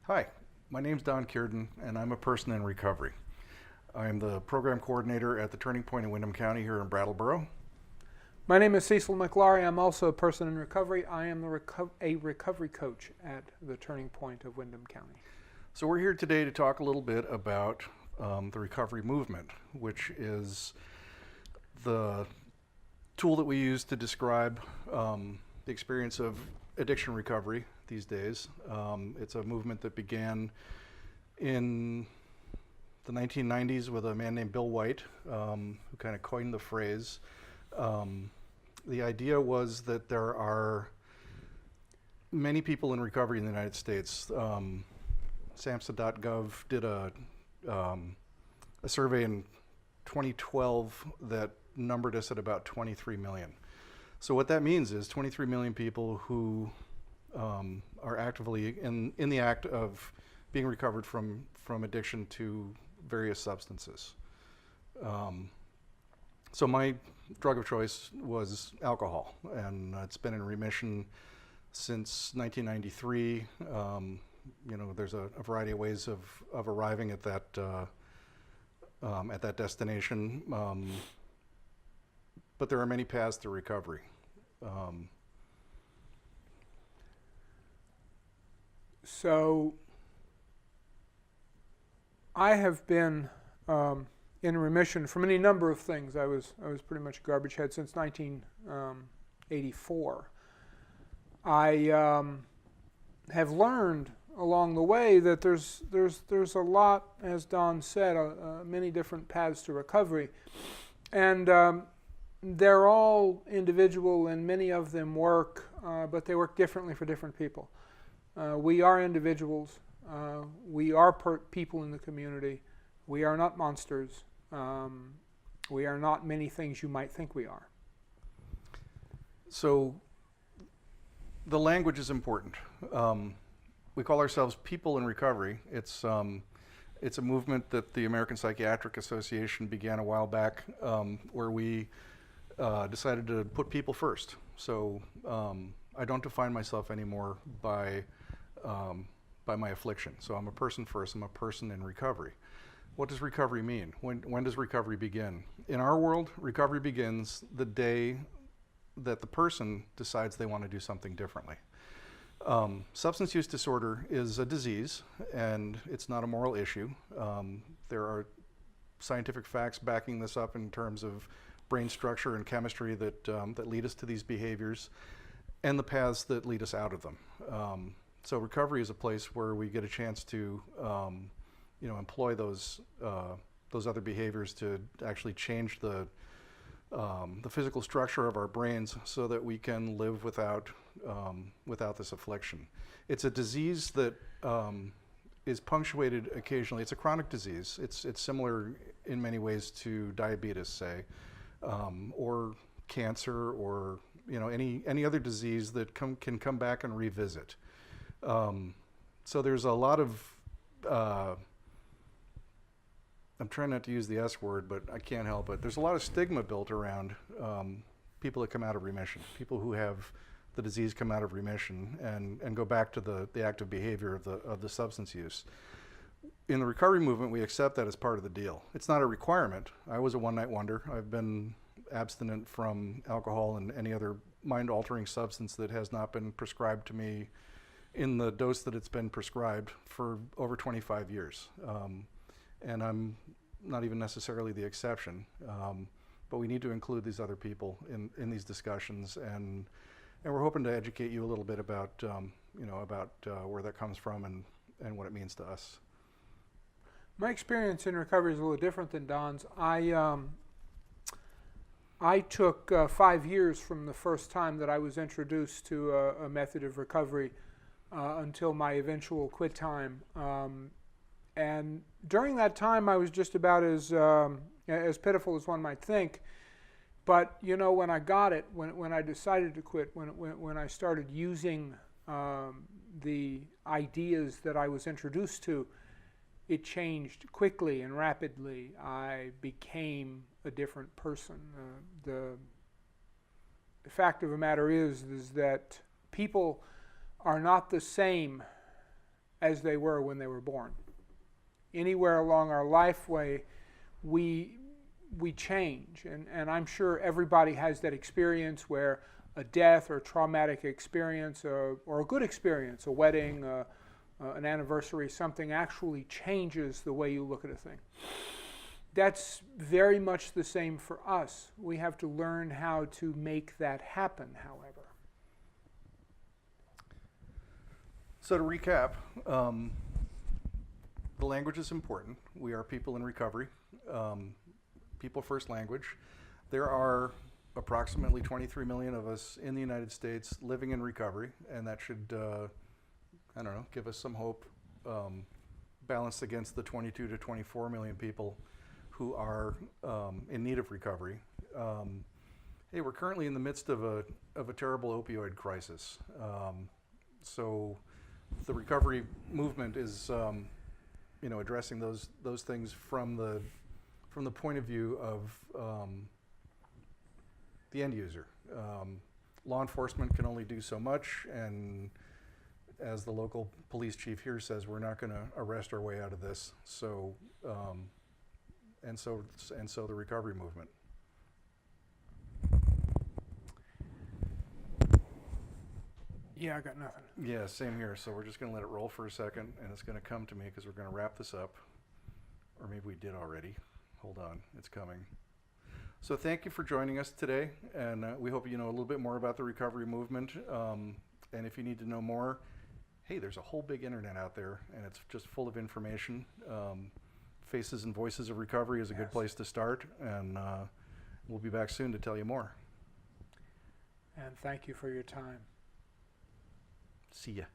Hi, my name's Don Kierden, and I'm a person in recovery. I'm the program coordinator at the Turning Point in Windham County here in Brattleboro. My name is Cecil McLaury. I'm also a person in recovery. I am a recovery coach at the Turning Point of Windham County. So we're here today to talk a little bit about the recovery movement, which is the tool that we use to describe the experience of addiction recovery these days. It's a movement that began in the 1990s with a man named Bill White, who kind of coined the phrase. The idea was that there are many people in recovery in the United States. SAMHSA.gov did a survey in 2012 that numbered us at about 23 million. So what that means is 23 million people who are actively in the act of being recovered from addiction to various substances. So my drug of choice was alcohol, and it's been in remission since 1993. There's a variety of ways of arriving at that destination, but there are many paths to recovery. So I have been in remission from any number of things. I was pretty much a garbage head since 1984. I have learned along the way that there's a lot, as Don said, many different paths to recovery, and they're all individual, and many of them work, but they work differently for different people. We are individuals. We are people in the community. We are not monsters. We are not many things you might think we are. So the language is important. We call ourselves People in Recovery. It's a movement that the American Psychiatric Association began a while back, where we decided to put people first. So I don't define myself anymore by my affliction. So I'm a person first. I'm a person in recovery. What does recovery mean? When does recovery begin? In our world, recovery begins the day that the person decides they want to do something differently. Substance use disorder is a disease, and it's not a moral issue. There are scientific facts backing this up in terms of brain structure and chemistry that lead us to these behaviors, and the paths that lead us out of them. So recovery is a place where we get a chance to employ those other behaviors to actually change the physical structure of our brains so that we can live without this affliction. It's a disease that is punctuated occasionally. It's a chronic disease. It's similar in many ways to diabetes, say, or cancer, or any other disease that can come back and revisit. So there's a lot of I'm trying not to use the S word, but I can't help it. There's a lot of stigma built around people that come out of remission, people who have the disease come out of remission and go back to the active behavior of the substance use. In the recovery movement, we accept that as part of the deal. It's not a requirement. I was a one-night wonder. I've been abstinent from alcohol and any other mind-altering substance that has not been prescribed to me in the dose that it's been prescribed for over 25 years. And I'm not even necessarily the exception, but we need to include these other people in these discussions, and we're hoping to educate you a little bit about where that comes from and what it means to us. My experience in recovery is a little different than Don's. I took 5 years from the first time that I was introduced to a method of recovery until my eventual quit time. And during that time, I was just about as pitiful as one might think. But when I got it, when I decided to quit, when I started using the ideas that I was introduced to, it changed quickly and rapidly. I became a different person. The fact of the matter is that people are not the same as they were when they were born. Anywhere along our lifeway, we change, and I'm sure everybody has that experience where a death or a traumatic experience or a good experience, a wedding, an anniversary, something actually changes the way you look at a thing. That's very much the same for us. We have to learn how to make that happen, however. So to recap, the language is important. We are people in recovery, people first language. There are approximately 23 million of us in the United States living in recovery, and that should, I don't know, give us some hope, balanced against the 22 to 24 million people who are in need of recovery. Hey, we're currently in the midst of a terrible opioid crisis. So the recovery movement is, addressing those things from the point of view of the end user. Law enforcement can only do so much, and as the local police chief here says, we're not going to arrest our way out of this. So, and so the recovery movement. Yeah, I got nothing. Yeah, same here. So we're just going to let it roll for a second, and it's going to come to me because we're going to wrap this up. Or maybe we did already. Hold on, it's coming. So thank you for joining us today, and we hope you know a little bit more about the recovery movement. And if you need to know more, hey, there's a whole big internet out there, and it's just full of information. Faces and Voices of Recovery is a good place to start, and we'll be back soon to tell you more. And thank you for your time. See ya.